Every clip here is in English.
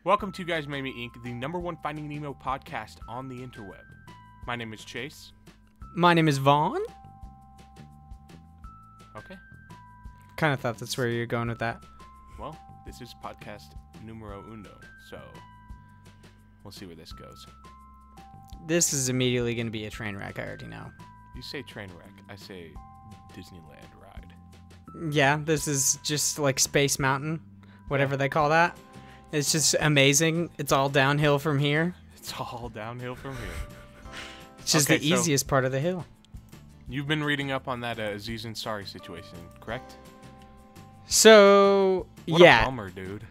Welcome to You Guys Made Me Inc., the #1 Finding Nemo podcast on the interweb. My name is Chase. My name is Vaughn. Okay. Kind of thought that's where you're going with that. Well, this is podcast numero uno, so we'll see where this goes. This is immediately going to be a train wreck, I already know. You say train wreck, I say Disneyland ride. Yeah, this is just like Space Mountain, whatever they call that. It's just amazing. It's all downhill from here. It's all downhill from here. It's just the easiest part of the hill. You've been reading up on that Aziz and Imsorry situation, correct? So, What yeah. a bummer, dude.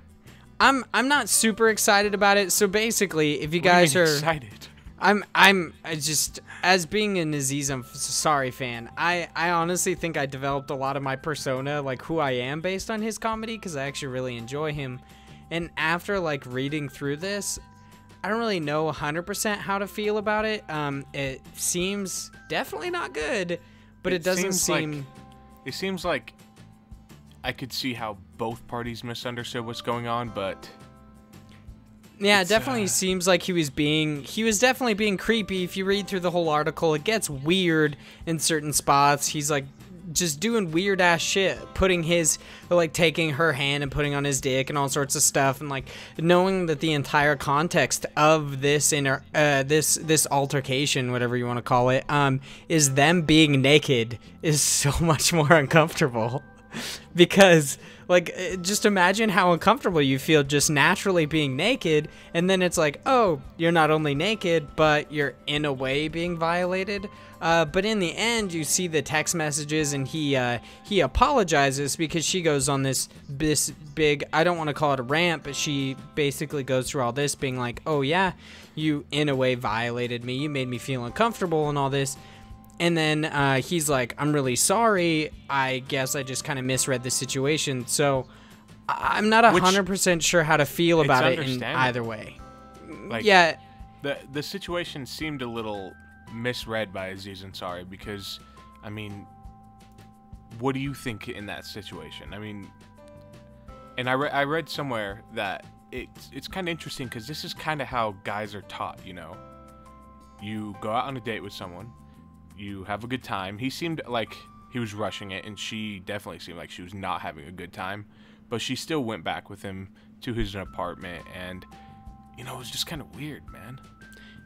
I'm not super excited about it. So basically, if you guys are excited. I just, as being an Aziz Ansari fan, I honestly think I developed a lot of my persona, like who I am, based on his comedy, because I actually really enjoy him. And after like reading through this, I don't really know 100% how to feel about it. It seems definitely not good, but it doesn't seem. It seems like I could see how both parties misunderstood what's going on, but yeah, it definitely seems like he was definitely being creepy. If you read through the whole article, it gets weird in certain spots. He's like just doing weird ass shit, taking her hand and putting on his dick and all sorts of stuff, and like knowing that the entire context of this this altercation, whatever you want to call it, is them being naked, is so much more uncomfortable. Because like, just imagine how uncomfortable you feel just naturally being naked, and then it's like, oh, you're not only naked, but you're in a way being violated. But in the end, you see the text messages, and he apologizes because she goes on this big, I don't want to call it a rant, but she basically goes through all this being like, oh yeah, you in a way violated me, you made me feel uncomfortable and all this. And then he's like, I'm really sorry. I guess I just kind of misread the situation. So I'm not 100% sure how to feel about it in either way. Like, yeah. The situation seemed a little misread by Aziz Ansari because, I mean, what do you think in that situation? I mean, and I read somewhere that it's kind of interesting because this is kind of how guys are taught, you know? You go out on a date with someone. You have a good time. He seemed like he was rushing it, and she definitely seemed like she was not having a good time. But she still went back with him to his apartment, and, you know, it was just kind of weird, man.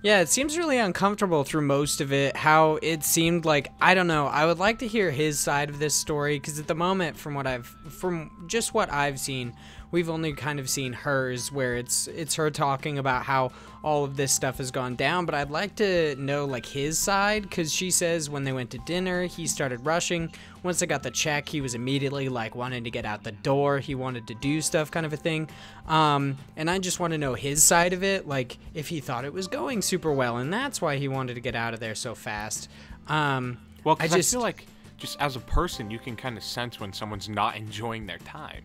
Yeah, it seems really uncomfortable through most of it, how it seemed like, I don't know, I would like to hear his side of this story, because at the moment, from just what I've seen, we've only kind of seen hers, where it's her talking about how all of this stuff has gone down, but I'd like to know, like, his side, because she says when they went to dinner, he started rushing. Once they got the check, he was immediately, like, wanting to get out the door. He wanted to do stuff, kind of a thing. And I just want to know his side of it, like, if he thought it was going super well, and that's why he wanted to get out of there so fast. Well, because I feel like, just as a person, you can kind of sense when someone's not enjoying their time.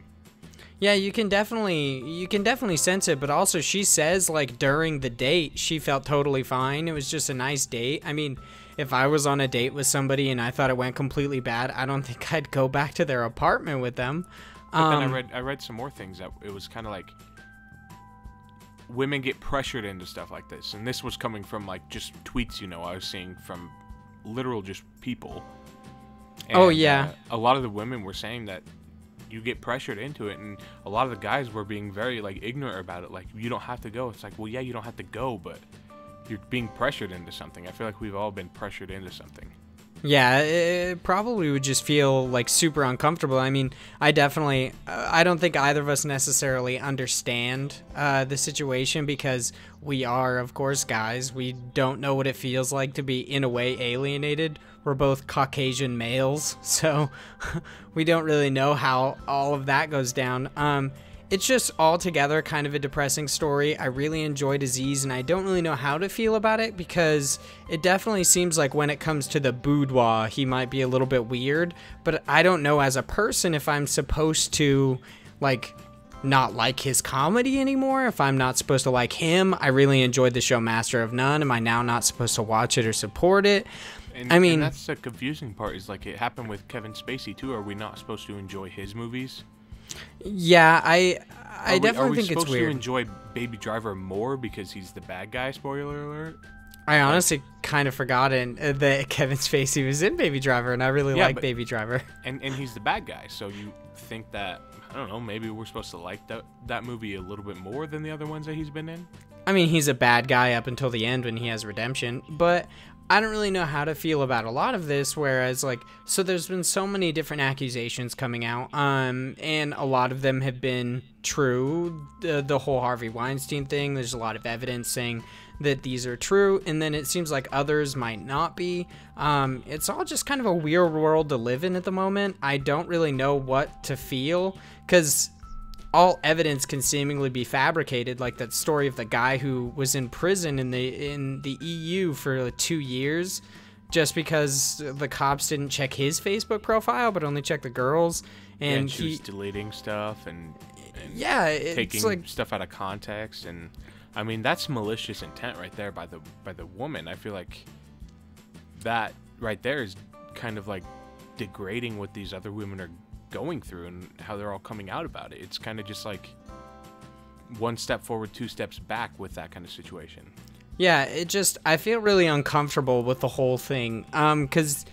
Yeah, you can definitely sense it, but also she says, like, during the date, she felt totally fine. It was just a nice date. I mean, if I was on a date with somebody and I thought it went completely bad, I don't think I'd go back to their apartment with them. But then I read some more things that it was kind of like women get pressured into stuff like this, and this was coming from, like, just tweets, you know, I was seeing from literal just people. And, oh yeah, a lot of the women were saying that you get pressured into it, and a lot of the guys were being very, like, ignorant about it. Like, you don't have to go. It's like, well, yeah, you don't have to go, but you're being pressured into something. I feel like we've all been pressured into something. Yeah, it probably would just feel, like, super uncomfortable. I mean, I don't think either of us necessarily understand the situation, because we are, of course, guys. We don't know what it feels like to be, in a way, alienated. We're both Caucasian males, so we don't really know how all of that goes down. It's just altogether kind of a depressing story. I really enjoyed Aziz, and I don't really know how to feel about it, because it definitely seems like when it comes to the boudoir, he might be a little bit weird, but I don't know as a person if I'm supposed to, like, not like his comedy anymore, if I'm not supposed to like him. I really enjoyed the show Master of None. Am I now not supposed to watch it or support it? And that's the confusing part, is like it happened with Kevin Spacey too. Are we not supposed to enjoy his movies? Yeah, I definitely think it's weird. Are we supposed to enjoy Baby Driver more because he's the bad guy, spoiler alert. I honestly kind of forgotten that Kevin Spacey was in Baby Driver, and I really like Baby Driver. And he's the bad guy, so you think that, I don't know, maybe we're supposed to like that movie a little bit more than the other ones that he's been in? I mean, he's a bad guy up until the end when he has redemption, but I don't really know how to feel about a lot of this, whereas, like, so there's been so many different accusations coming out, and a lot of them have been true. The whole Harvey Weinstein thing, there's a lot of evidence saying that these are true, and then it seems like others might not be. It's all just kind of a weird world to live in at the moment. I don't really know what to feel, because all evidence can seemingly be fabricated, like that story of the guy who was in prison in the EU for like 2 years just because the cops didn't check his Facebook profile but only checked the girls, and he was deleting stuff and yeah, it's taking like stuff out of context. And I mean, that's malicious intent right there by the woman. I feel like that right there is kind of like degrading what these other women are going through and how they're all coming out about it. It's kind of just like one step forward, 2 steps back with that kind of situation. Yeah, I feel really uncomfortable with the whole thing. Because,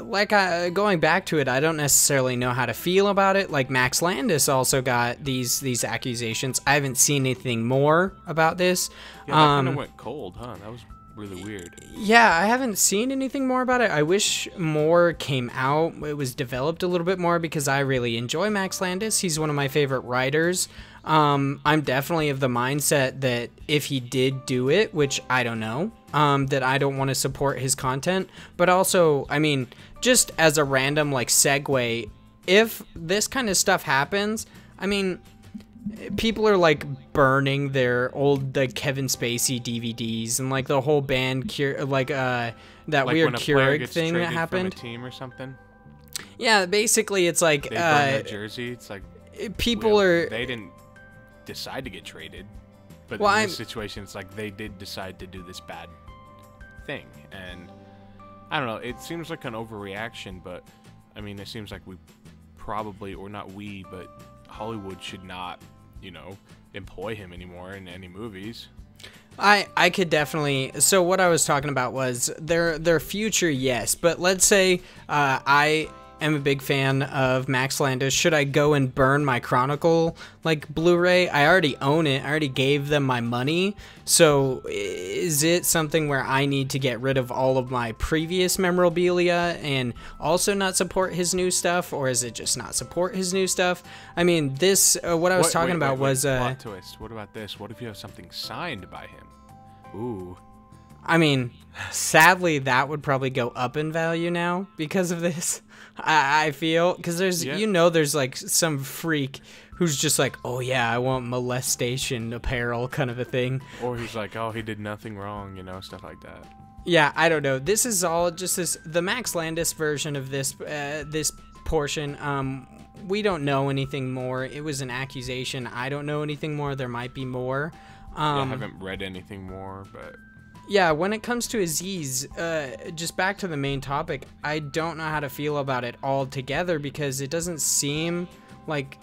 like, going back to it, I don't necessarily know how to feel about it. Like, Max Landis also got these accusations. I haven't seen anything more about this. Yeah, that kind of went cold, huh? That was really weird. Yeah, I haven't seen anything more about it. I wish more came out. It was developed a little bit more because I really enjoy Max Landis. He's one of my favorite writers. I'm definitely of the mindset that if he did do it, which I don't know, that I don't want to support his content. But also, I mean, just as a random like segue, if this kind of stuff happens, I mean, people are like burning their old Kevin Spacey DVDs and like the whole band that weird Keurig thing that happened. From a team or something. Yeah, basically it's like they burn their jersey. It's like they didn't decide to get traded, but in this situation, it's like they did decide to do this bad thing, and I don't know. It seems like an overreaction, but I mean, it seems like we probably, or not we, but Hollywood should not, employ him anymore in any movies. I could definitely. So what I was talking about was their future, yes, but let's say I am a big fan of Max Landis. Should I go and burn my Chronicle like Blu-ray? I already own it. I already gave them my money. So is it something where I need to get rid of all of my previous memorabilia and also not support his new stuff, or is it just not support his new stuff? I mean, this what I was talking about was plot twist. What about this? What if you have something signed by him? Ooh. I mean, sadly, that would probably go up in value now because of this. I feel, because there's, there's like some freak who's just like, oh yeah, I want molestation apparel kind of a thing. Or he's like, oh, he did nothing wrong, stuff like that. Yeah, I don't know. This is all just the Max Landis version of this portion. We don't know anything more. It was an accusation. I don't know anything more. There might be more. I haven't read anything more, but yeah, when it comes to Aziz, just back to the main topic, I don't know how to feel about it altogether because it doesn't seem like,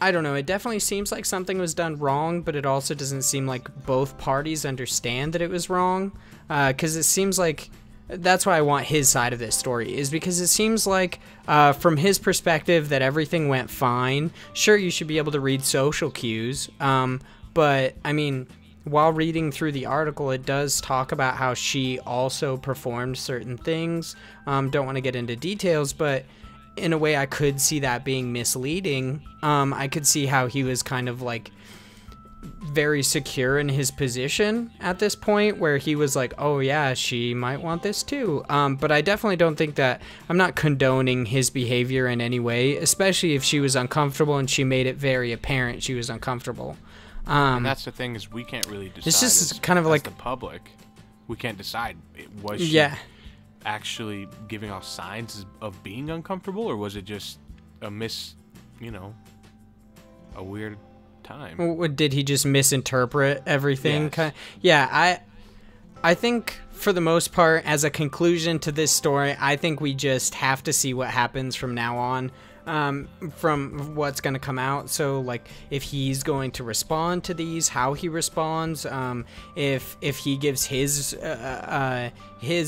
I don't know, it definitely seems like something was done wrong, but it also doesn't seem like both parties understand that it was wrong, because it seems like, that's why I want his side of this story, is because it seems like, from his perspective, that everything went fine. Sure, you should be able to read social cues, but, I mean, while reading through the article, it does talk about how she also performed certain things. Don't want to get into details, but in a way I could see that being misleading. I could see how he was kind of like very secure in his position at this point where he was like, oh yeah, she might want this too. But I definitely don't think that, I'm not condoning his behavior in any way, especially if she was uncomfortable and she made it very apparent she was uncomfortable. And that's the thing, is we can't really decide. It's just kind of like the public. We can't decide. Was she actually giving off signs of being uncomfortable, or was it just a weird time? Did he just misinterpret everything? Yes. Yeah, I think for the most part, as a conclusion to this story, I think we just have to see what happens from now on. from what's going to come out. So like if he's going to respond to these, how he responds, if he gives his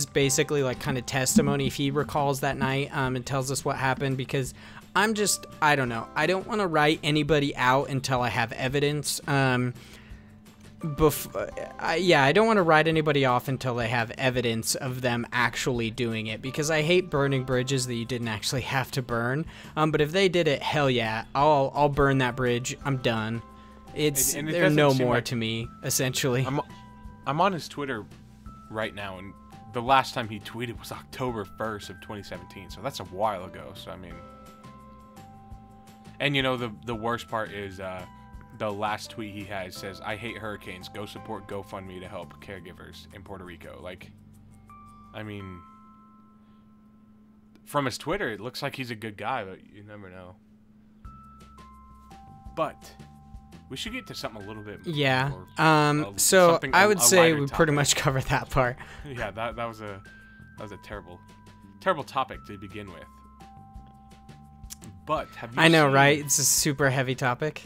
basically like kind of testimony, if he recalls that night, and tells us what happened, because I don't know. I don't want to write anybody out until I have evidence. I don't want to write anybody off until they have evidence of them actually doing it, because I hate burning bridges that you didn't actually have to burn. But if they did it, hell yeah, I'll burn that bridge. I'm done. They're no more like, to me, essentially. I'm on his Twitter right now, and the last time he tweeted was October 1st of 2017, so that's a while ago. So I mean, and you know the worst part is the last tweet he has says, "I hate hurricanes. Go support GoFundMe to help caregivers in Puerto Rico." Like, I mean, from his Twitter, it looks like he's a good guy, but you never know. But we should get to something a little bit more. So I would say we pretty much covered that part. Yeah, that was a terrible topic to begin with. But have you I know, right? It's a super heavy topic.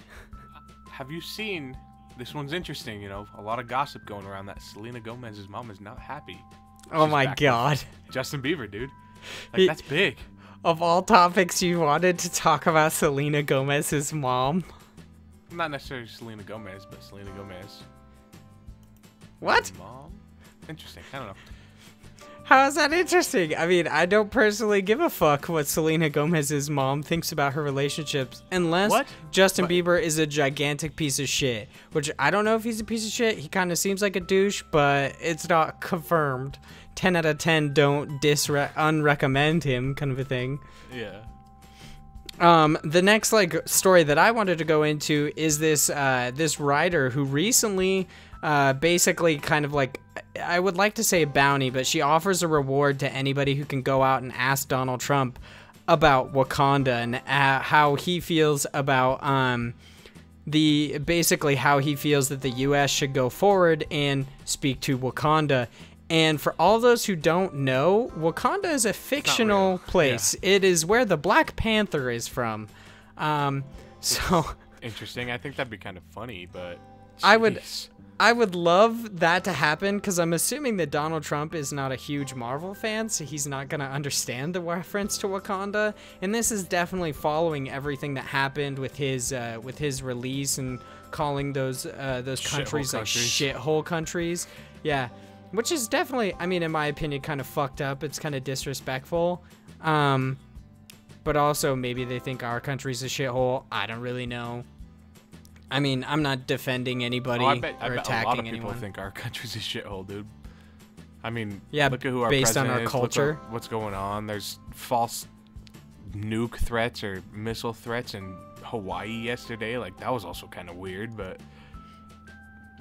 Have you seen, this one's interesting, you know, a lot of gossip going around that Selena Gomez's mom is not happy. Oh my God. Justin Bieber, dude. Like, that's big. Of all topics, you wanted to talk about Selena Gomez's mom? Not necessarily Selena Gomez, but Selena Gomez. What? Mom? Interesting. I don't know. How is that interesting? I mean, I don't personally give a fuck what Selena Gomez's mom thinks about her relationships, unless Justin Bieber is a gigantic piece of shit, which I don't know if he's a piece of shit. He kind of seems like a douche, but it's not confirmed. 10 out of 10 don't unrecommend him, kind of a thing. Yeah. The next like story that I wanted to go into is this writer who recently basically kind of like, I would like to say a bounty, but she offers a reward to anybody who can go out and ask Donald Trump about Wakanda and how he feels about how he feels that the U.S. should go forward and speak to Wakanda. And for all those who don't know, Wakanda is a fictional place. Yeah. It is where the Black Panther is from. So interesting. I think that'd be kind of funny, but geez. I would love that to happen, because I'm assuming that Donald Trump is not a huge Marvel fan, so he's not going to understand the reference to Wakanda. And this is definitely following everything that happened with his release and calling those countries like shithole countries. Yeah, which is definitely, I mean, in my opinion, kind of fucked up. It's kind of disrespectful. But also maybe they think our country's a shithole. I don't really know. I mean, I'm not defending anybody or attacking anyone. I bet a lot of people think our country's a shithole, dude. I mean, yeah, look at who our based president on our is, culture. Look at what's going on. There's false nuke threats or missile threats in Hawaii yesterday. Like, that was also kind of weird, but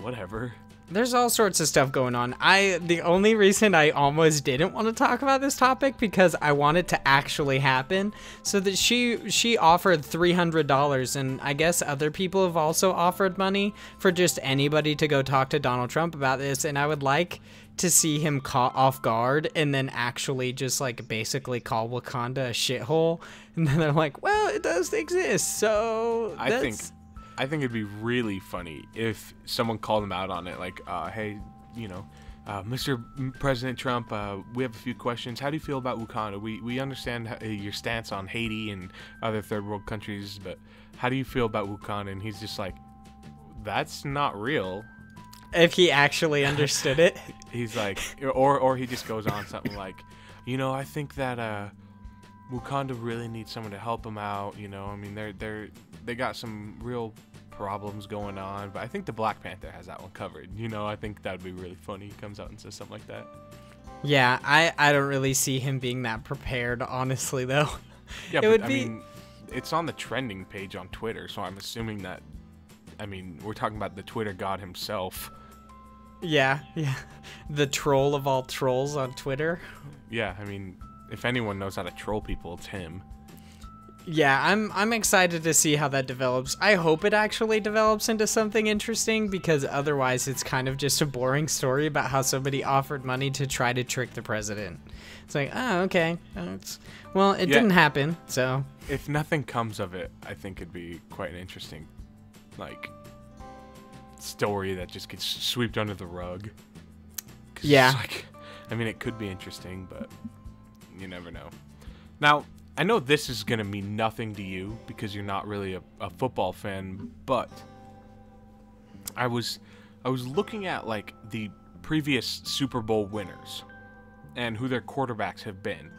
whatever. There's all sorts of stuff going on. The only reason I almost didn't want to talk about this topic, because I want it to actually happen. So that she offered $300, and I guess other people have also offered money for just anybody to go talk to Donald Trump about this. And I would like to see him caught off guard and then actually just like basically call Wakanda a shithole. And then they're like, well, it does exist. So I think it'd be really funny if someone called him out on it, like, hey, you know, Mr. President Trump, we have a few questions. How do you feel about Wakanda? We understand your stance on Haiti and other third world countries, but how do you feel about Wakanda? And he's just like, that's not real. If he actually understood it. He's like, or he just goes on something like, you know, I think that Wakanda really needs someone to help him out. You know, I mean, they got some real problems going on, but I think the Black Panther has that one covered. You know, I think that would be really funny. He comes out and says something like that. Yeah, I don't really see him being that prepared, honestly, though. Yeah, but I mean, it's on the trending page on Twitter, so I'm assuming that, I mean, we're talking about the Twitter god himself. Yeah. The troll of all trolls on Twitter. Yeah, I mean, if anyone knows how to troll people, it's him. Yeah, I'm excited to see how that develops. I hope it actually develops into something interesting, because otherwise it's kind of just a boring story about how somebody offered money to try to trick the president. It's like, oh, okay. Well, it didn't happen, so. If nothing comes of it, I think it'd be quite an interesting, like, story that just gets swept under the rug. Yeah. Like, I mean, it could be interesting, but you never know. Now, I know this is going to mean nothing to you because you're not really a football fan, but I was looking at, like, the previous Super Bowl winners and who their quarterbacks have been.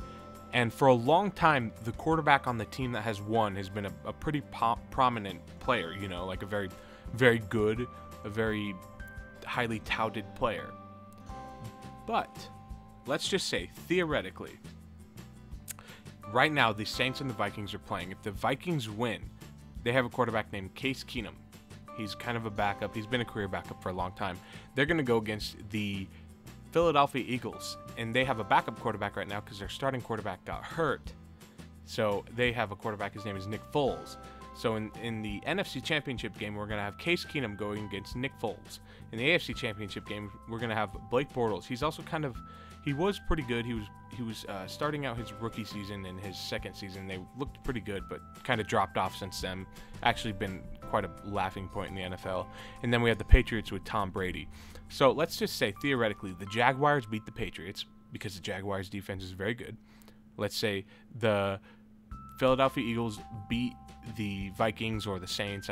And for a long time, the quarterback on the team that has won has been a pretty prominent player, you know, like a very, very good, a very highly touted player. But let's just say, theoretically, right now, the Saints and the Vikings are playing. If the Vikings win, they have a quarterback named Case Keenum. He's kind of a backup. He's been a career backup for a long time. They're going to go against the Philadelphia Eagles, and they have a backup quarterback right now because their starting quarterback got hurt. So they have a quarterback. His name is Nick Foles. So in the NFC Championship game, we're going to have Case Keenum going against Nick Foles. In the AFC Championship game, we're going to have Blake Bortles. He's also he was pretty good. He was starting out his rookie season and his second season. They looked pretty good, but kind of dropped off since then. Actually been quite a laughing point in the NFL. And then we have the Patriots with Tom Brady. So let's just say, theoretically, the Jaguars beat the Patriots because the Jaguars' defense is very good. Let's say the Philadelphia Eagles beat the Vikings or the Saints.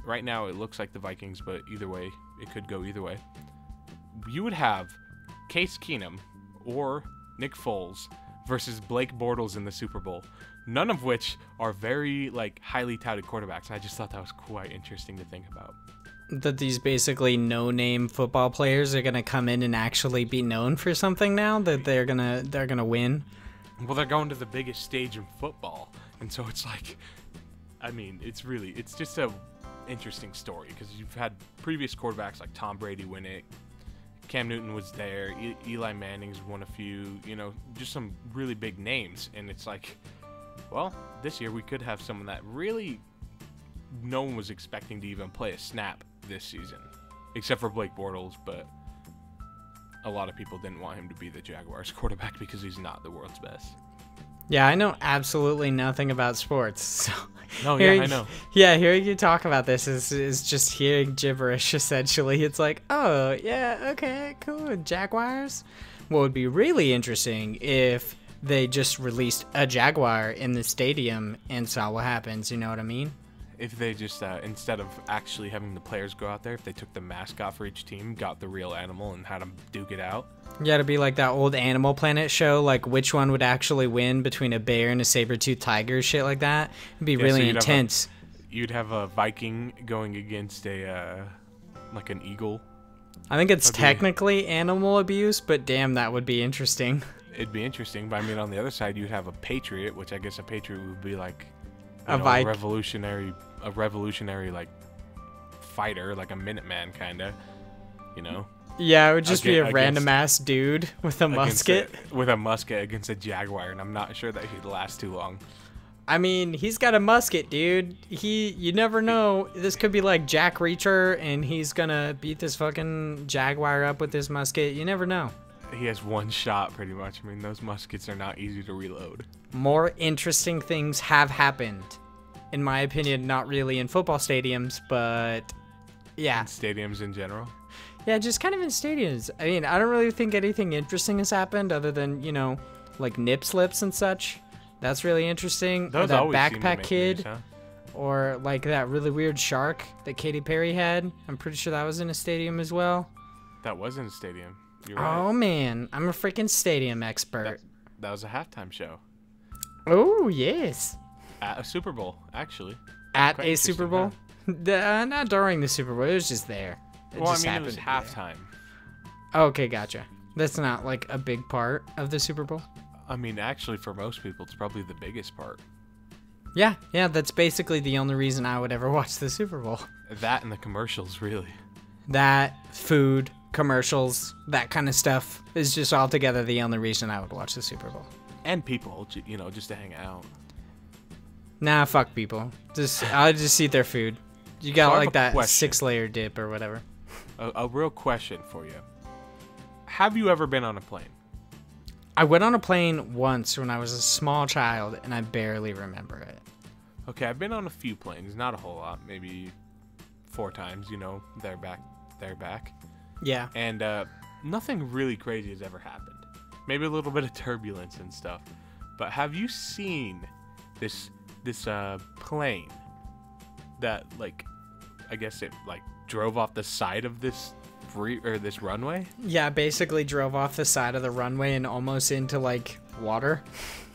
Right now, it looks like the Vikings, but either way, it could go either way. You would have Case Keenum or Nick Foles versus Blake Bortles in the Super Bowl, none of which are very, like, highly touted quarterbacks. I just thought that was quite interesting to think about. That these basically no-name football players are gonna come in and actually be known for something now, that they're gonna win. Well, they're going to the biggest stage in football, and so it's like, I mean, it's just a interesting story because you've had previous quarterbacks like Tom Brady win it. Cam Newton was there. Eli Manning's won a few, you know, just some really big names. And it's like, well, this year we could have someone that really no one was expecting to even play a snap this season, except for Blake Bortles. But a lot of people didn't want him to be the Jaguars quarterback because he's not the world's best. Yeah, I know absolutely nothing about sports. So no, yeah, I know. Yeah, hearing you talk about this is just hearing gibberish, essentially. It's like, oh, yeah, okay, cool, Jaguars. What would be really interesting if they just released a Jaguar in the stadium and saw what happens, you know what I mean? If they just, instead of actually having the players go out there, if they took the mascot for each team, got the real animal, and had them duke it out. Yeah, it'd be like that old Animal Planet show, like which one would actually win between a bear and a saber-toothed tiger, shit like that. It'd be really intense. You'd have a Viking going against like an eagle. I think it's technically animal abuse, but damn, that would be interesting. It'd be interesting, but I mean, on the other side, you'd have a patriot, which I guess a patriot would be like a revolutionary like fighter, like a Minuteman kind of, you know. Yeah, it would just be a random ass dude with a musket. With a musket against a jaguar, and I'm not sure that he'd last too long. I mean, he's got a musket, dude. You never know. This could be like Jack Reacher, and he's gonna beat this fucking jaguar up with his musket. You never know. He has one shot, pretty much. I mean, those muskets are not easy to reload. More interesting things have happened. In my opinion, not really in football stadiums, but yeah. In stadiums in general? Yeah, just kind of in stadiums. I mean, I don't really think anything interesting has happened other than, you know, like nip slips and such. That's really interesting. Those or that always seem to backpack make kid. news, huh? Or like that really weird shark that Katy Perry had. I'm pretty sure that was in a stadium as well. That was in a stadium. You're right. Oh, man. I'm a freaking stadium expert. That was a halftime show. Oh, yes. At a Super Bowl, actually. At a Super Bowl? Not during the Super Bowl. It was just there. It was halftime. Okay, gotcha. That's not like a big part of the Super Bowl? I mean, actually, for most people, it's probably the biggest part. Yeah, that's basically the only reason I would ever watch the Super Bowl. That and the commercials, really. That, food, commercials, that kind of stuff is just altogether the only reason I would watch the Super Bowl. And people, you know, just to hang out. Nah, fuck people. I'll just eat their food. You got like that 6-layer dip or whatever. A real question for you. Have you ever been on a plane? I went on a plane once when I was a small child, and I barely remember it. Okay, I've been on a few planes, not a whole lot, maybe 4 times, they're back. Yeah. And nothing really crazy has ever happened. Maybe a little bit of turbulence and stuff. But have you seen this plane that, like, I guess it, like, drove off the side of this runway? Yeah, basically drove off the side of the runway and almost into, like, water.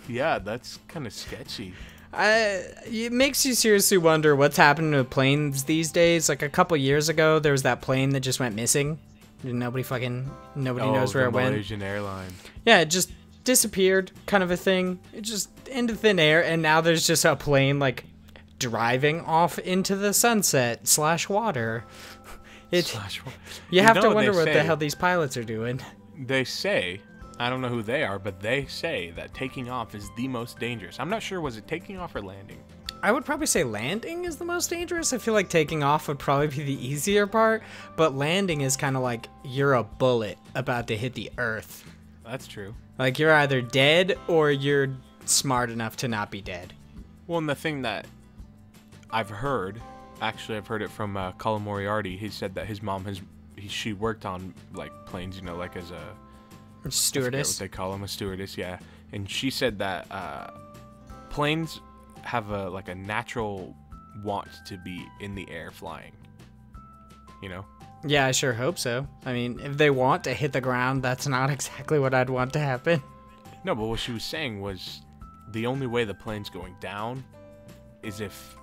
Yeah, that's kind of sketchy. It makes you seriously wonder what's happening to planes these days. Like, a couple years ago, there was that plane that just went missing. Nobody knows where it went. Malaysian airline. Yeah, it just disappeared, kind of a thing. It just into thin air, and now there's just a plane, like, driving off into the sunset / water. You have to wonder what the hell these pilots are doing. They say, I don't know who they are, but they say that taking off is the most dangerous. I'm not sure, was it taking off or landing? I would probably say landing is the most dangerous. I feel like taking off would probably be the easier part, but landing is kind of like you're a bullet about to hit the earth. That's true. Like, you're either dead or you're smart enough to not be dead. Well, and the thing that I've heard it from Colin Moriarty. He said that his mom she worked on, like, planes, like as a stewardess. I forget what they call them, a stewardess, yeah. And she said that planes have a natural want to be in the air flying. Yeah, I sure hope so. I mean, if they want to hit the ground, that's not exactly what I'd want to happen. No, but what she was saying was the only way the plane's going down is if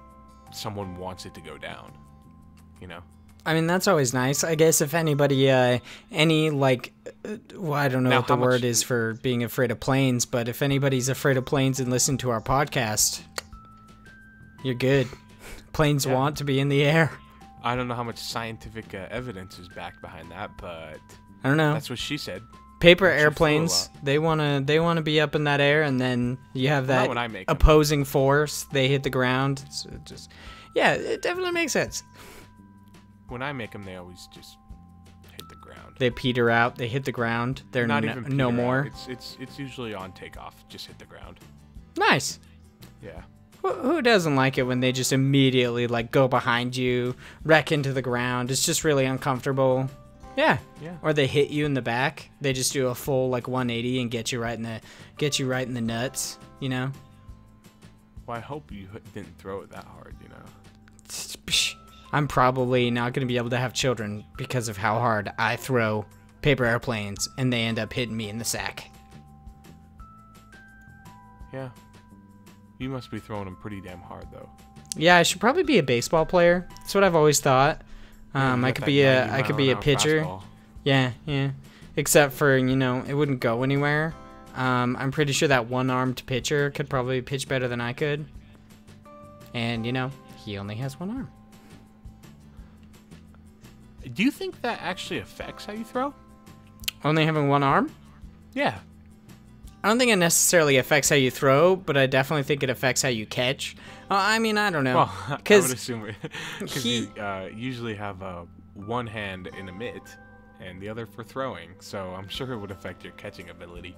someone wants it to go down. I mean, that's always nice. I guess if anybody, I don't know what the word is for being afraid of planes, but if anybody's afraid of planes and listen to our podcast, you're good. Planes want to be in the air. I don't know how much scientific evidence is backed behind that, but I don't know. That's what she said. Paper airplanes, they wanna be up in that air, and then you have that opposing force. They hit the ground. So it definitely makes sense. When I make them, they always just hit the ground. They peter out. They hit the ground. They're not even no more. It's usually on takeoff. Just hit the ground. Nice. Yeah. Who doesn't like it when they just immediately, like, go behind you, wreck into the ground? It's just really uncomfortable. Yeah. Or they hit you in the back. They just do a full, like, 180 and get you right in the nuts. Well, I hope you didn't throw it that hard. I'm probably not going to be able to have children because of how hard I throw paper airplanes, and they end up hitting me in the sack. Yeah. You must be throwing them pretty damn hard, though. Yeah, I should probably be a baseball player. That's what I've always thought. I could be a pitcher. Fastball. Yeah. Except for, it wouldn't go anywhere. I'm pretty sure that one-armed pitcher could probably pitch better than I could. And, he only has one arm. Do you think that actually affects how you throw? Only having one arm? Yeah. I don't think it necessarily affects how you throw, but I definitely think it affects how you catch. I mean, I don't know. Well, I would assume it. Because you usually have one hand in a mitt and the other for throwing, so I'm sure it would affect your catching ability.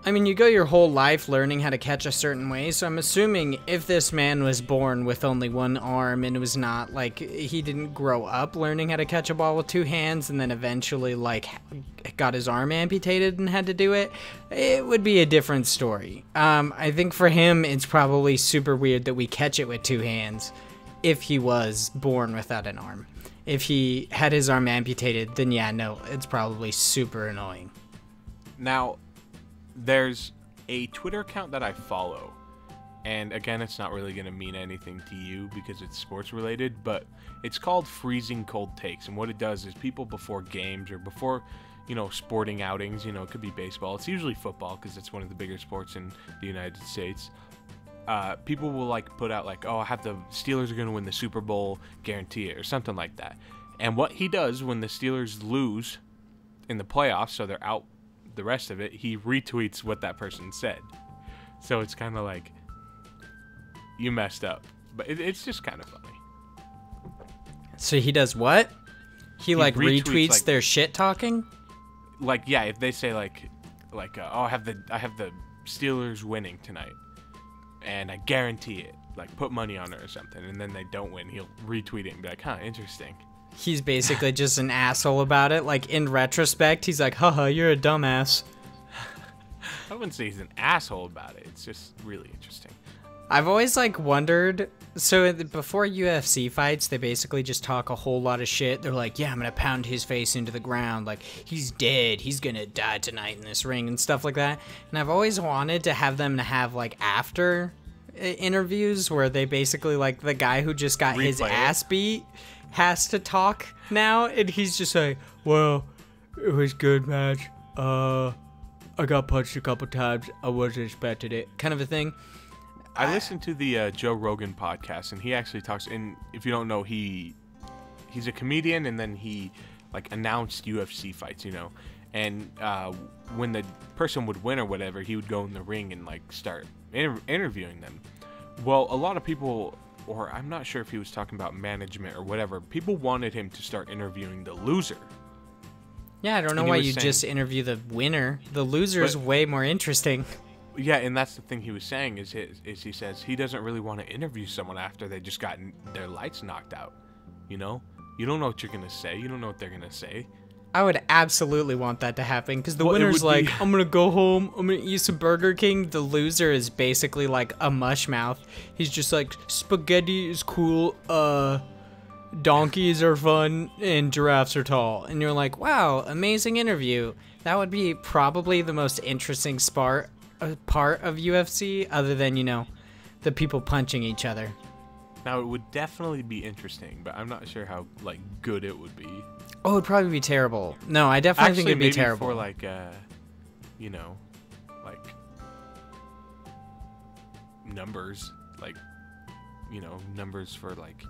I mean, you go your whole life learning how to catch a certain way, so I'm assuming if this man was born with only one arm and it was not, like, he didn't grow up learning how to catch a ball with 2 hands and then eventually, like, got his arm amputated and had to do it, it would be a different story. I think for him, it's probably super weird that we catch it with 2 hands if he was born without an arm. If he had his arm amputated, then yeah, no, it's probably super annoying. Now, there's a Twitter account that I follow, and again, it's not really going to mean anything to you because it's sports related, but it's called Freezing Cold Takes, and what it does is people before games or before, sporting outings, it could be baseball, it's usually football because it's one of the bigger sports in the United States. People will, like, put out, like, oh, I have the Steelers are going to win the Super Bowl, guarantee it, or something like that. And what he does when the Steelers lose in the playoffs, so they're out the rest of it, he retweets what that person said. So it's kind of like, you messed up. But it's just kind of funny. So he does what? He like retweets like, their shit talking? Like, yeah, if they say like oh, I have the Steelers winning tonight, and I guarantee it. Like, put money on it or something, and then they don't win. He'll retweet it and be like, huh, interesting. He's basically just an asshole about it. Like, in retrospect, he's like, haha, you're a dumbass. I wouldn't say he's an asshole about it. It's just really interesting. I've always, like, wondered... So, before UFC fights, they basically just talk a whole lot of shit. They're like, yeah, I'm gonna pound his face into the ground. Like, he's dead. He's gonna die tonight in this ring and stuff like that. And I've always wanted to have them to have, like, after interviews where they basically, like, the guy who just got his ass beat has to talk now. And he's just like, well, it was good match. I got punched a couple times. I wasn't expecting it. Kind of a thing. I listened to the Joe Rogan podcast, and he actually talks. And if you don't know, he's a comedian, and then he like announced UFC fights, you know. And when the person would win or whatever, he would go in the ring and like start interviewing them. Well, a lot of people, or I'm not sure if he was talking about management or whatever, people wanted him to start interviewing the loser. Yeah, I don't know why you just interview the winner. The loser is way more interesting. Yeah, and that's the thing he was saying is he says he doesn't really want to interview someone after they just got their lights knocked out. You know? You don't know what you're going to say. You don't know what they're going to say. I would absolutely want that to happen because the winner's like, I'm going to go home. I'm going to eat some Burger King. The loser is basically like a mush mouth. He's just like, spaghetti is cool. Donkeys are fun and giraffes are tall. And you're like, wow, amazing interview. That would be probably the most interesting part of UFC other than, you know, the people punching each other. Now, it would definitely be interesting, but I'm not sure how, like, good it would be. Oh, it'd probably be terrible. No, I definitely think it'd be terrible. For, like, you know, like, numbers. Like, you know, numbers for, like,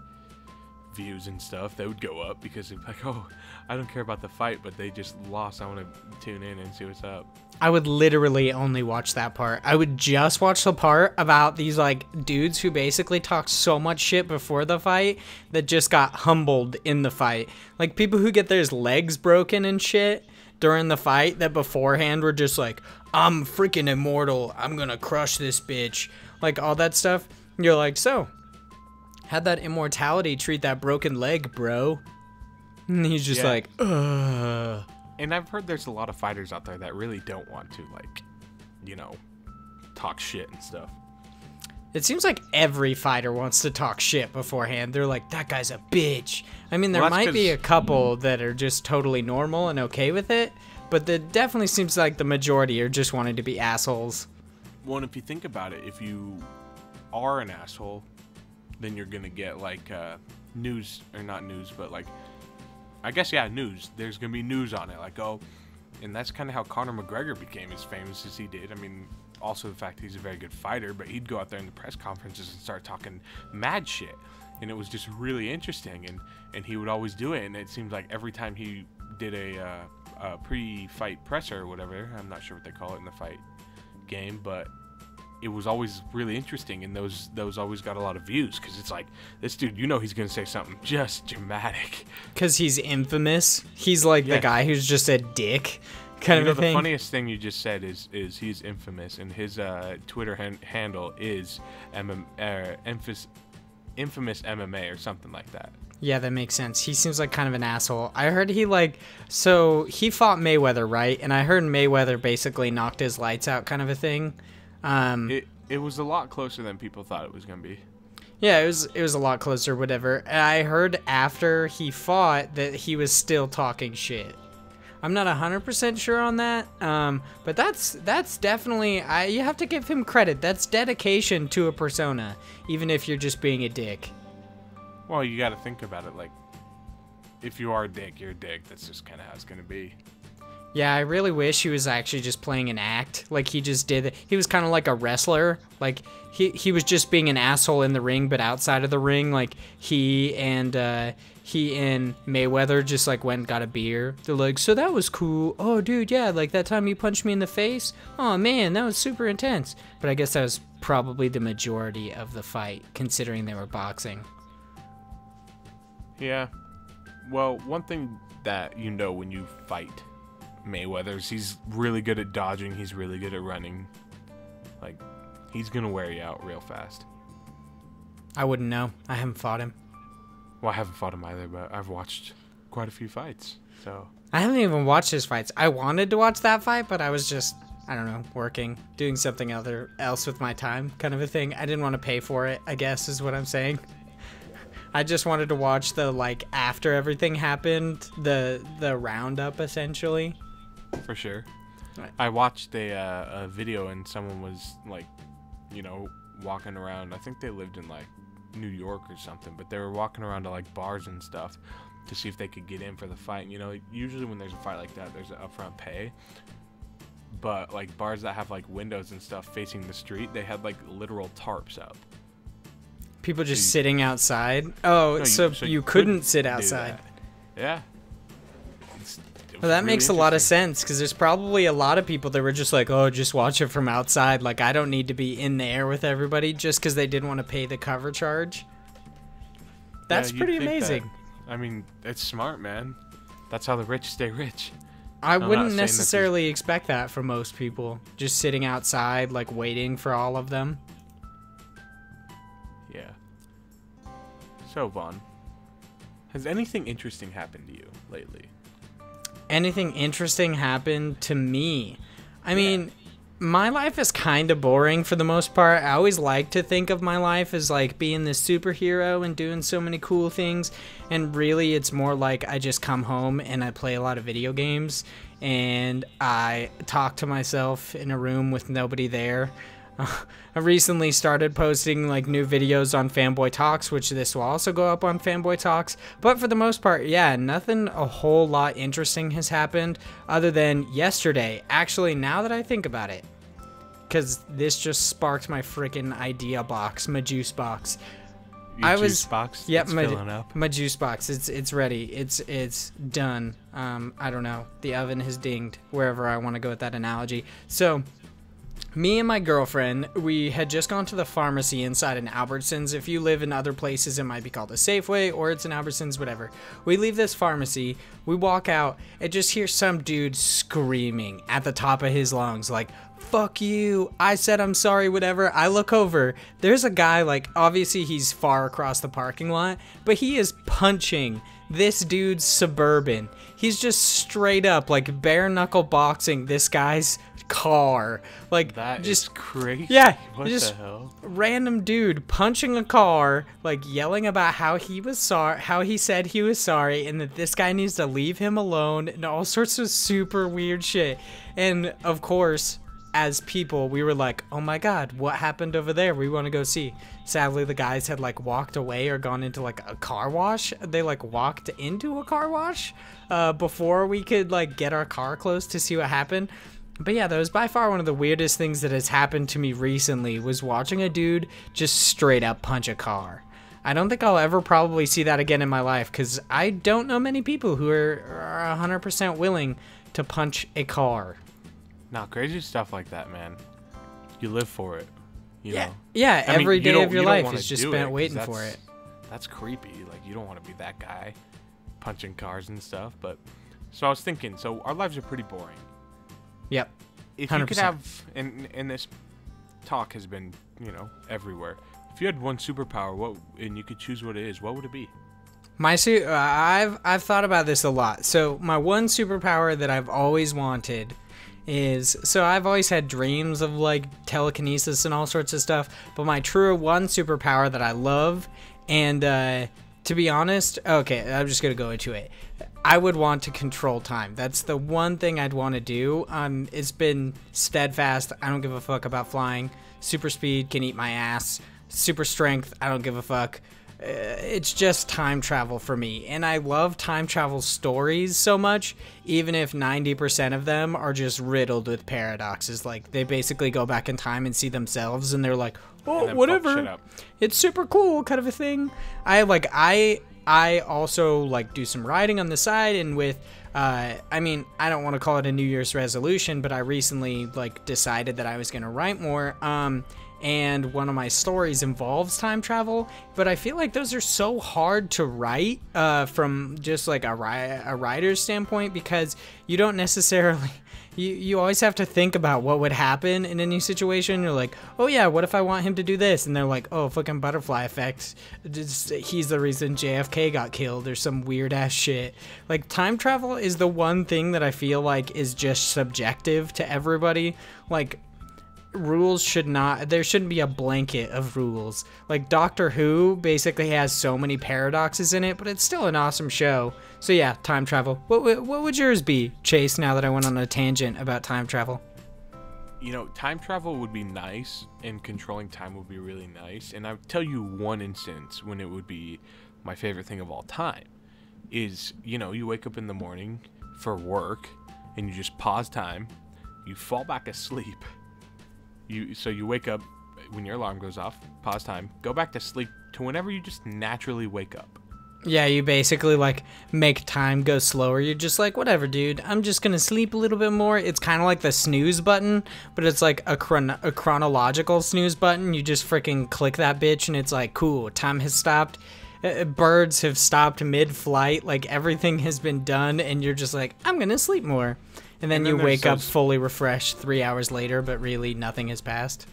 views and stuff. They would go up because they'd be like, oh, I don't care about the fight, but they just lost. I want to tune in and see what's up. I would literally only watch that part. I would just watch the part about these like dudes who basically talk so much shit before the fight that just got humbled in the fight. Like people who get their legs broken and shit during the fight that beforehand were just like, I'm freaking immortal. I'm gonna crush this bitch. Like all that stuff. You're like, so, how'd that immortality treat that broken leg, bro? And he's just like, ugh. And I've heard there's a lot of fighters out there that really don't want to, like, you know, talk shit and stuff. It seems like every fighter wants to talk shit beforehand. They're like, that guy's a bitch. I mean, there might be a couple that are just totally normal and okay with it, but it definitely seems like the majority are just wanting to be assholes. Well, and if you think about it, if you are an asshole, then you're going to get, like, news, or not news, but, like, I guess, yeah, news. There's going to be news on it. Like, oh, and that's kind of how Conor McGregor became as famous as he did. I mean, also the fact that he's a very good fighter, but he'd go out there in the press conferences and start talking mad shit. And it was just really interesting. And he would always do it. And it seemed like every time he did a pre-fight presser or whatever, I'm not sure what they call it in the fight game, but it was always really interesting, and those always got a lot of views because it's like, this dude, you know he's gonna say something just dramatic because he's infamous. He's like the guy who's just a dick kind of a thing. The funniest thing you just said is he's infamous, and his Twitter handle is infamous MMA or something like that. Yeah, that makes sense. He seems like kind of an asshole. I heard he so he fought Mayweather, right? And I heard Mayweather basically knocked his lights out kind of a thing. It was a lot closer than people thought it was gonna be. Yeah, it was a lot closer, whatever. And I heard after he fought that he was still talking shit. I'm not 100% sure on that, but that's definitely, you have to give him credit. That's dedication to a persona, even if you're just being a dick. Well, you got to think about it. Like, if you are a dick, you're a dick. That's just kind of how it's gonna be. Yeah, I really wish he was actually just playing an act. Like, he just did it. He was kind of like a wrestler. Like, he was just being an asshole in the ring, but outside of the ring, like, he and Mayweather just, like, went and got a beer. They're like, so that was cool. Oh, dude, yeah, like, that time you punched me in the face? Oh, man, that was super intense. But I guess that was probably the majority of the fight, considering they were boxing. Yeah. Well, one thing that you know when you fight Mayweather's, he's really good at dodging. He's really good at running. Like, he's gonna wear you out real fast. I wouldn't know. I haven't fought him. Well, I haven't fought him either, but I've watched quite a few fights. So I haven't even watched his fights. I wanted to watch that fight, but I was just, I don't know, working, doing something else with my time, kind of a thing. I didn't want to pay for it, I guess is what I'm saying. I just wanted to watch the, like, after everything happened, the roundup, essentially. For sure. Right. I watched a video and someone was, like, you know, walking around. I think they lived in, like, New York or something, but they were walking around to, like, bars and stuff to see if they could get in for the fight. And, you know, usually when there's a fight like that, there's an upfront pay. But, like, bars that have, like, windows and stuff facing the street, they had, like, literal tarps up. People just sitting outside? Oh, no, so you couldn't sit outside. Yeah. Well, that makes a lot of sense, because there's probably a lot of people that were just like, oh, just watch it from outside. Like, I don't need to be in the air with everybody, just because they didn't want to pay the cover charge. That's pretty amazing. I mean, it's smart, man. That's how the rich stay rich. I wouldn't necessarily expect that from most people. Just sitting outside, like, waiting for all of them. Yeah. So, Vaughn, has anything interesting happened to you lately? Anything interesting happened to me? I mean, my life is kind of boring for the most part. I always like to think of my life as, like, being this superhero and doing so many cool things. And really, it's more like I just come home and I play a lot of video games. And I talk to myself in a room with nobody there. I recently started posting, like, new videos on Fanboy Talks, which this will also go up on Fanboy Talks. But for the most part, yeah, nothing a whole lot interesting has happened other than yesterday. Actually, now that I think about it, because this just sparked my freaking idea box, my juice box. Juice box? Yep, my juice box. It's ready. It's done. I don't know. The oven has dinged, wherever I want to go with that analogy. So, me and my girlfriend, we had just gone to the pharmacy inside an Albertsons. If you live in other places, it might be called a Safeway, or it's an Albertsons, whatever. We leave this pharmacy, we walk out, and just hear some dude screaming at the top of his lungs, like, fuck you, I said I'm sorry, whatever. I look over, there's a guy, like, obviously he's far across the parking lot, but he is punching this dude's Suburban. He's just straight up, like, bare knuckle boxing this guy's car. Like, that just is crazy. Yeah, what just the hell? Random dude punching a car, like, yelling about how he was sorry, how he said he was sorry, and that this guy needs to leave him alone, and all sorts of super weird shit. And of course, as people, we were like, oh my god, what happened over there? We want to go see. Sadly, the guys had, like, walked away or gone into, like, a car wash. They, like, walked into a car wash before we could, like, get our car close to see what happened. But yeah, that was by far one of the weirdest things that has happened to me recently, was watching a dude just straight up punch a car. I don't think I'll ever probably see that again in my life, because I don't know many people who are 100% willing to punch a car. No, crazy stuff like that, man. You live for it. You know? Yeah, every day of your life is just spent waiting for it. That's creepy. Like, you don't want to be that guy punching cars and stuff. But so I was thinking, so our lives are pretty boring. Yep. If 100%. You could have, and this talk has been, you know, everywhere. If you had one superpower, and you could choose what it is, what would it be? I've thought about this a lot. So my one superpower that I've always wanted is, so I've always had dreams of, like, telekinesis and all sorts of stuff, but my true one superpower that I love, and to be honest, okay, I'm just gonna go into it. I would want to control time. That's the one thing I'd want to do. It's been steadfast. I don't give a fuck about flying. Super speed can eat my ass. Super strength, I don't give a fuck. It's just time travel for me. And I love time travel stories so much, even if 90% of them are just riddled with paradoxes. Like, they basically go back in time and see themselves, and they're like, oh, whatever. It's super cool, kind of a thing. I also, like, do some writing on the side, and with, I mean, I don't want to call it a New Year's resolution, but I recently, like, decided that I was going to write more, and one of my stories involves time travel, but I feel like those are so hard to write from just like a writer's standpoint, because you don't necessarily you always have to think about what would happen in any situation. You're like, oh yeah, what if I want him to do this? And they're like, oh, fucking butterfly effect. He's the reason JFK got killed or some weird ass shit. Like, time travel is the one thing that I feel like is just subjective to everybody. Like, rules there shouldn't be a blanket of rules. Like, Doctor Who basically has so many paradoxes in it, but it's still an awesome show. So yeah, time travel. What would yours be, Chase, now that I went on a tangent about time travel? You know, time travel would be nice, and controlling time would be really nice. And I'll tell you one instance when it would be my favorite thing of all time. Is, you know, you wake up in the morning for work, and you just pause time, you fall back asleep. So you wake up when your alarm goes off, pause time, go back to sleep to whenever you just naturally wake up. Yeah, you basically, like, make time go slower. You're just like, whatever, dude, I'm just gonna sleep a little bit more. It's kind of like the snooze button, but it's like a chronological snooze button. You just freaking click that bitch, and it's like, cool, time has stopped. Birds have stopped mid-flight. Like, everything has been done, and you're just like, I'm gonna sleep more. And then you wake up fully refreshed 3 hours later, but really nothing has passed.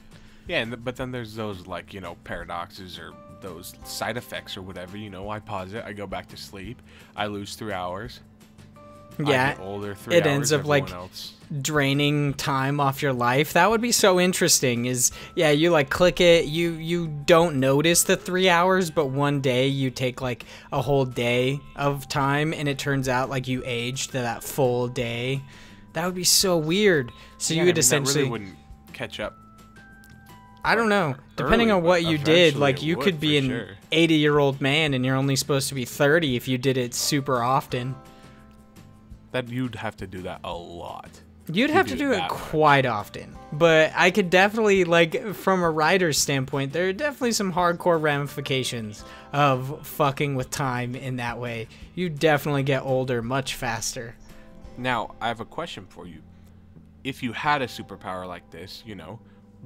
Yeah, but then there's those, like, you know, paradoxes or those side effects or whatever. You know, I pause it, I go back to sleep, I lose 3 hours. Yeah, I get older 3 it hours, ends up like draining time off your life. That would be so interesting. Yeah, you like click it, you don't notice the 3 hours, but one day you take like a whole day of time, and it turns out like you aged to that full day. That would be so weird. So yeah, you would essentially that really wouldn't catch up. I don't know. Depending on what you did, like you could be an 80-year-old man, and you're only supposed to be 30 if you did it super often. That you'd have to do that a lot. You'd have to do it quite often. But I could definitely, like, from a writer's standpoint, there are definitely some hardcore ramifications of fucking with time in that way. You definitely get older much faster. Now, I have a question for you. If you had a superpower like this, you know,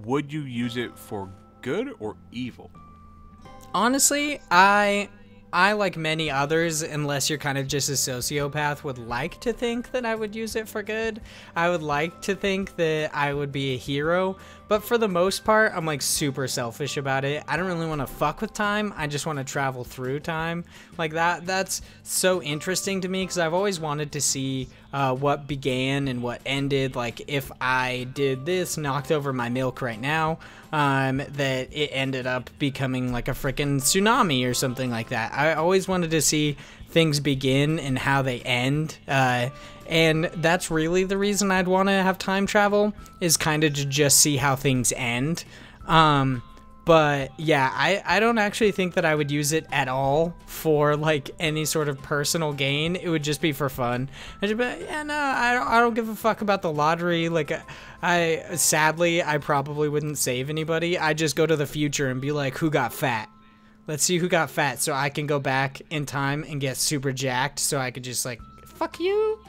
would you use it for good or evil? Honestly, I like many others, unless you're kind of just a sociopath, would like to think that I would use it for good. I would like to think that I would be a hero, but for the most part, I'm like super selfish about it. I don't really want to fuck with time. I just want to travel through time. Like that's so interesting to me, because I've always wanted to see what began and what ended. Like if I did this, knocked over my milk right now, that it ended up becoming like a freaking tsunami or something like that. I always wanted to see things begin and how they end, and that's really the reason I'd want to have time travel, is kind of to just see how things end. But yeah, I don't actually think that I would use it at all for like any sort of personal gain. It would just be for fun. I'd just be like, yeah, no, I don't give a fuck about the lottery. Like, sadly, I probably wouldn't save anybody. I'd just go to the future and be like, who got fat? Let's see who got fat, so I can go back in time and get super jacked, so I could just like, fuck you.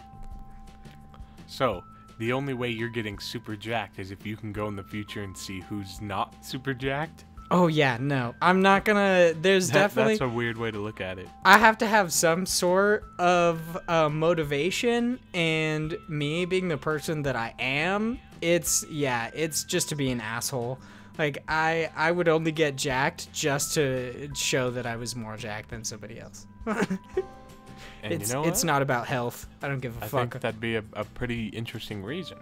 So, the only way you're getting super jacked is if you can go in the future and see who's not super jacked? Oh yeah, no. I'm not gonna... That's a weird way to look at it. I have to have some sort of motivation, and me being the person that I am, it's just to be an asshole. Like, I would only get jacked just to show that I was more jacked than somebody else. And you know what? It's not about health. I don't give a fuck. I think that'd be a pretty interesting reason.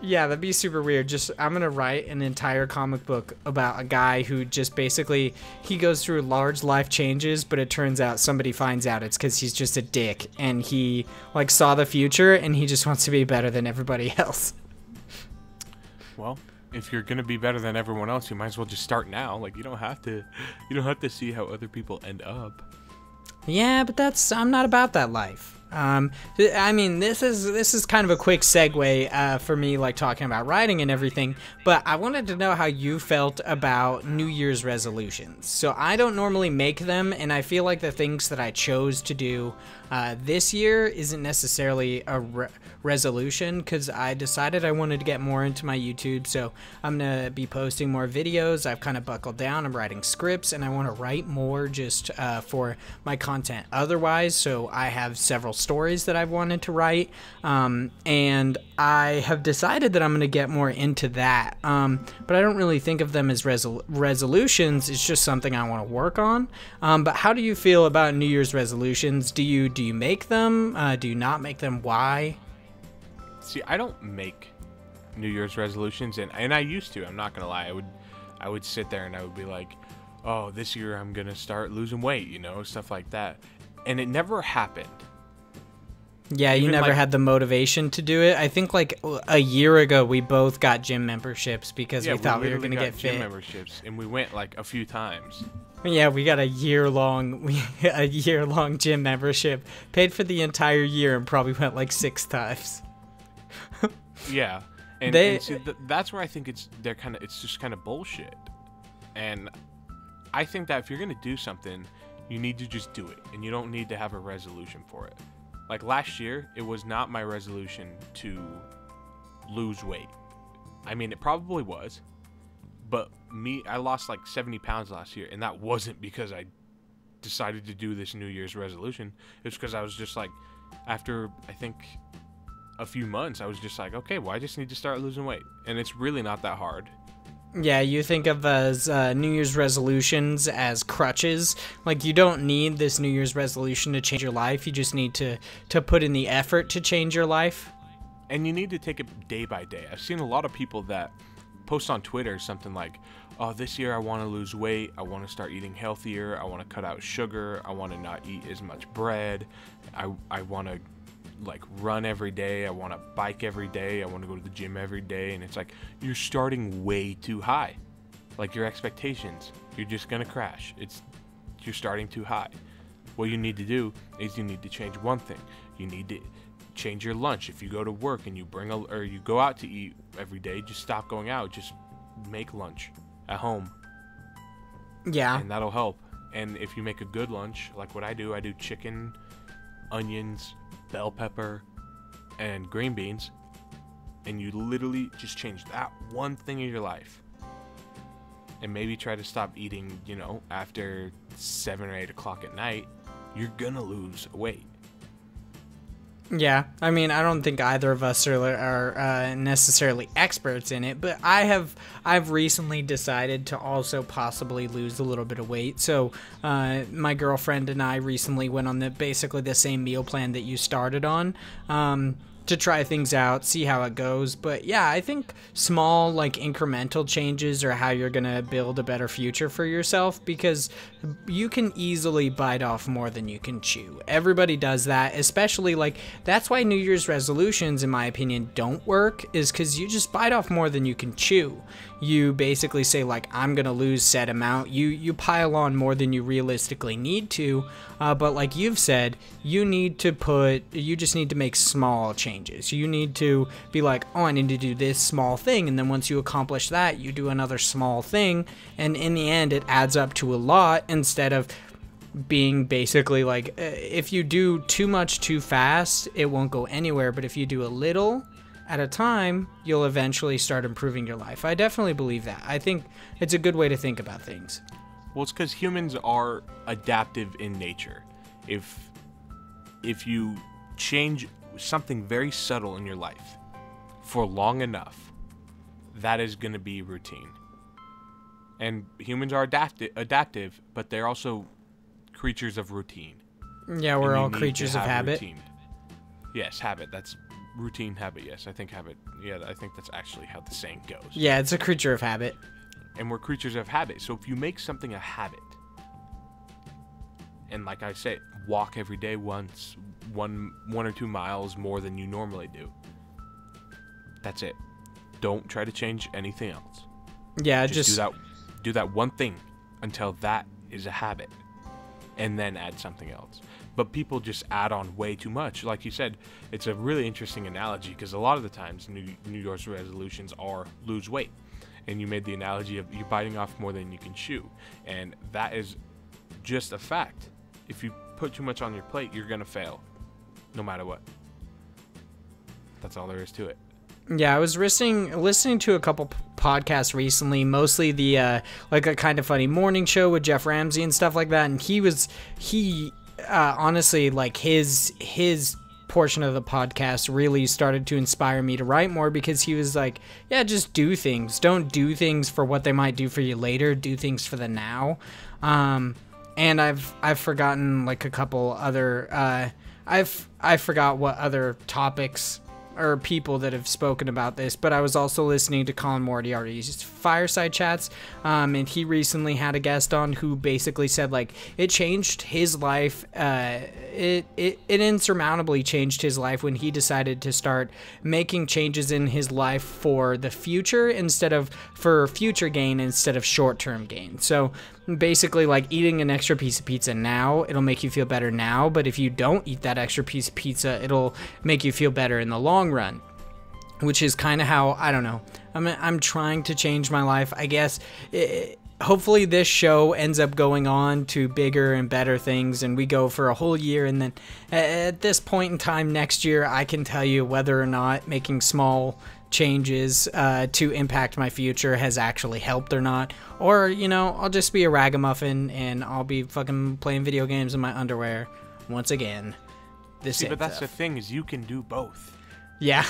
Yeah, that'd be super weird. I'm gonna write an entire comic book about a guy who just basically, he goes through large life changes, but it turns out somebody finds out it's because he's just a dick, and he like saw the future, and he just wants to be better than everybody else. Well, if you're gonna be better than everyone else, you might as well just start now. Like, you don't have to see how other people end up. Yeah, but I'm not about that life. I mean, this is kind of a quick segue for me, like talking about writing and everything. But I wanted to know how you felt about New Year's resolutions. So I don't normally make them, and I feel like the things that I chose to do this year isn't necessarily a resolution, because I decided I wanted to get more into my YouTube. So I'm gonna be posting more videos. I've kind of buckled down. I'm writing scripts, and I want to write more just for my content otherwise. So I have several stories that I've wanted to write, and I have decided that I'm going to get more into that, but I don't really think of them as resolutions. It's just something I want to work on. But how do you feel about New Year's resolutions? Do you make them? Do you not make them? Why? See, I don't make New Year's resolutions, and I used to. I'm not gonna lie. I would sit there and I would be like, oh, this year I'm gonna start losing weight, you know, stuff like that, and it never happened. Yeah, you never had the motivation to do it. I think like a year ago we both got gym memberships because we thought we were gonna get fit. Gym memberships, and we went like a few times. Yeah, we got a year-long gym membership, paid for the entire year, and probably went like 6 times. Yeah, and see, that's where I think it's just kind of bullshit. And I think that if you're gonna do something, you need to just do it, and you don't need to have a resolution for it. Like last year, it was not my resolution to lose weight. I mean, it probably was, but I lost like 70 pounds last year, and that wasn't because I decided to do this New Year's resolution. It was because I was just like, after I think a few months, I was just like, okay, well, I just need to start losing weight, and it's really not that hard. Yeah, you think of as New Year's resolutions as crutches. Like, you don't need this New Year's resolution to change your life. You just need to put in the effort to change your life. And you need to take it day by day. I've seen a lot of people that post on Twitter something like, oh, this year I want to lose weight. I want to start eating healthier. I want to cut out sugar. I want to not eat as much bread. I want to like run every day. I want to bike every day. I want to go to the gym every day. And it's like, you're starting way too high. Like, your expectations, you're just gonna crash. You're starting too high. What you need to do is you need to change one thing. You need to change your lunch. If you go to work and you you go out to eat every day, just stop going out. Just make lunch at home. Yeah. And that'll help. And if you make a good lunch, like what I do chicken, onions, bell pepper, and green beans, and you literally just change that one thing in your life, and maybe try to stop eating, you know, after 7 or 8 o'clock at night, you're gonna lose weight. Yeah, I mean, I don't think either of us are necessarily experts in it, but I've recently decided to also possibly lose a little bit of weight. So my girlfriend and I recently went on basically the same meal plan that you started on, to try things out, see how it goes. But yeah, I think small, like, incremental changes are how you're gonna build a better future for yourself, because you can easily bite off more than you can chew. Everybody does that, especially, like, that's why New Year's resolutions, in my opinion, don't work, is because you just bite off more than you can chew. You basically say, like, I'm gonna lose set amount. You pile on more than you realistically need to, but like you've said, you just need to make small changes. You need to be like, oh, I need to do this small thing, and then once you accomplish that, you do another small thing, and in the end, it adds up to a lot, instead of being basically like, if you do too much too fast, it won't go anywhere, but if you do a little at a time, you'll eventually start improving your life. I definitely believe that. I think it's a good way to think about things. Well, it's because humans are adaptive in nature. If you change something very subtle in your life for long enough, that is going to be routine. And humans are adaptive, but they're also creatures of routine. Yeah, we're all creatures of habit. Routine. Yes, habit. That's routine, habit. Yes, I think habit. Yeah, I think that's actually how the saying goes. Yeah, it's a creature of habit. And we're creatures of habit. So if you make something a habit, and like I say, walk every day one or 2 miles more than you normally do, that's it. Don't try to change anything else. Yeah, just do that one thing until that is a habit, and then add something else. but people just add on way too much. Like you said, it's a really interesting analogy because a lot of the times New Year's resolutions are lose weight. And you made the analogy of you're biting off more than you can chew. And that is just a fact. If you put too much on your plate, you're going to fail no matter what. That's all there is to it. Yeah, I was listening to a couple podcasts recently, mostly the like a Kind of Funny morning show with Jeff Ramsey and stuff like that. And he honestly, like his portion of the podcast really started to inspire me to write more, because he was like, yeah, just do things. Don't do things for what they might do for you later. Do things for the now. And I've forgotten like a couple other I forgot what other topics or people that have spoken about this, but I was also listening to Colin Moriarty's Fireside Chats, and he recently had a guest on who basically said like it changed his life. It insurmountably changed his life when he decided to start making changes in his life for the future for future gain instead of short-term gain. So basically, like eating an extra piece of pizza now, it'll make you feel better now, but if you don't eat that extra piece of pizza, it'll make you feel better in the long run. Which is kind of how, I don't know, I'm trying to change my life, I guess. Hopefully this show ends up going on to bigger and better things, and we go for a whole year, and then at this point in time next year, I can tell you whether or not making small changes to impact my future has actually helped or not. Or, you know, I'll just be a ragamuffin and I'll be fucking playing video games in my underwear once again. But that's the thing, is you can do both. Yeah.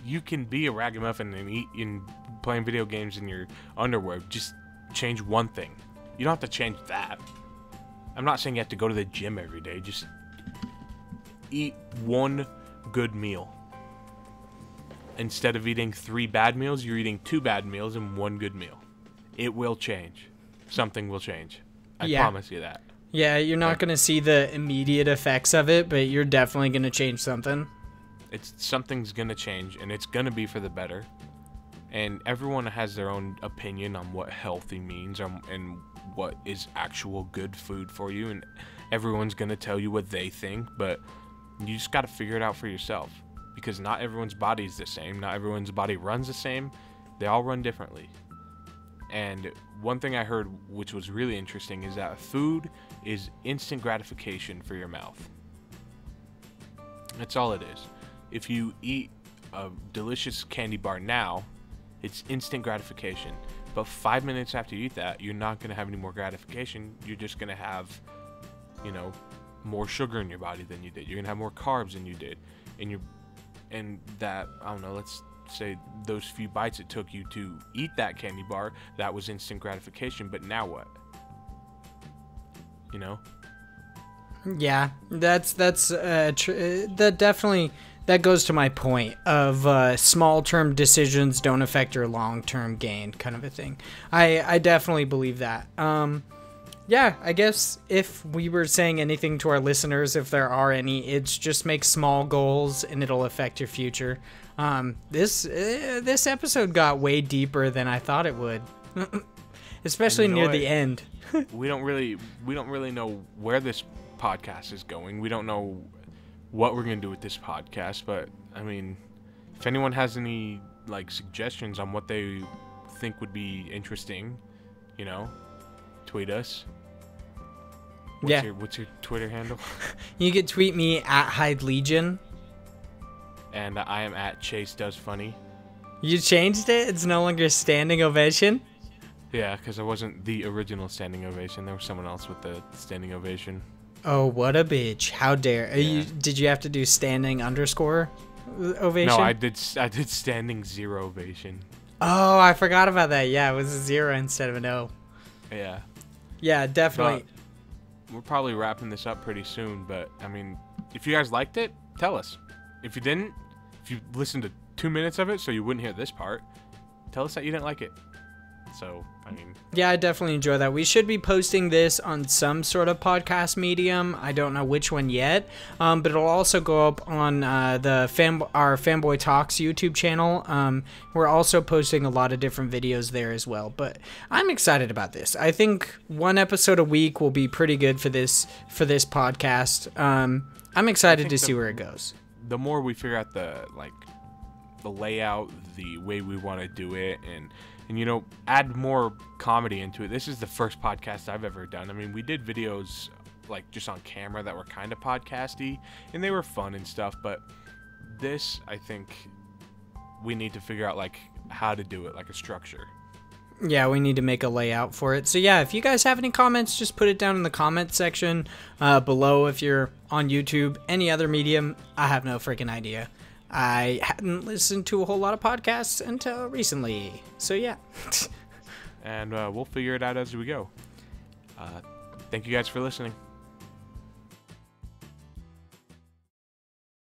You can be a ragamuffin and eat and playing video games in your underwear. Just change one thing. You don't have to change that. I'm not saying you have to go to the gym every day. Just eat one good meal. Instead of eating 3 bad meals, you're eating 2 bad meals and 1 good meal. It will change. Something will change. I promise you that. Yeah, you're not going to see the immediate effects of it, but you're definitely going to change something. Something's going to change, and it's going to be for the better. And everyone has their own opinion on what healthy means and what is actual good food for you. And everyone's going to tell you what they think, but you just got to figure it out for yourself. Because not everyone's body is the same. Not everyone's body runs the same. They all run differently. And one thing I heard, which was really interesting, is that food is instant gratification for your mouth. That's all it is. If you eat a delicious candy bar now, it's instant gratification. But 5 minutes after you eat that, you're not going to have any more gratification. You're just going to have, you know, more sugar in your body than you did. You're going to have more carbs than you did. And that, I don't know, let's say those few bites it took you to eat that candy bar, that was instant gratification, but now what? You know? Yeah, that definitely, that goes to my point of small-term decisions don't affect your long-term gain kind of a thing. I definitely believe that. Yeah, I guess if we were saying anything to our listeners, if there are any, it's just make small goals and it'll affect your future. This episode got way deeper than I thought it would, especially near the end. we don't really know where this podcast is going. We don't know what we're gonna do with this podcast, but I mean, if anyone has any like suggestions on what they think would be interesting, you know, tweet us. What's your Twitter handle? You can tweet me at Hyde Legion. And I am at Chase Does Funny. You changed it? It's no longer Standing Ovation? Yeah, because I wasn't the original Standing Ovation. There was someone else with the Standing Ovation. Oh, what a bitch. How dare. Yeah. Did you have to do standing underscore ovation? No, I did Standing Zero Ovation. Oh, I forgot about that. Yeah, it was a 0 instead of an O. Yeah. Yeah, definitely. But we're probably wrapping this up pretty soon, but I mean, if you guys liked it, tell us. If you didn't, if you listened to 2 minutes of it so you wouldn't hear this part, tell us that you didn't like it. So, I mean... Yeah, I definitely enjoy that. We should be posting this on some sort of podcast medium. I don't know which one yet, but it'll also go up on our Fanboy Talks YouTube channel. We're also posting a lot of different videos there as well, but I'm excited about this. I think one episode a week will be pretty good for this podcast. I'm excited to see where it goes. The more we figure out the layout, the way we want to do it, and add more comedy into it. This is the first podcast I've ever done. I mean, we did videos like just on camera that were kind of podcasty, and they were fun and stuff, but this, I think we need to figure out like how to do it, like a structure. Yeah, we need to make a layout for it. So yeah, if you guys have any comments, just put it down in the comment section below. If you're on YouTube, any other medium, I have no freaking idea. I hadn't listened to a whole lot of podcasts until recently. So yeah. And we'll figure it out as we go. Thank you guys for listening.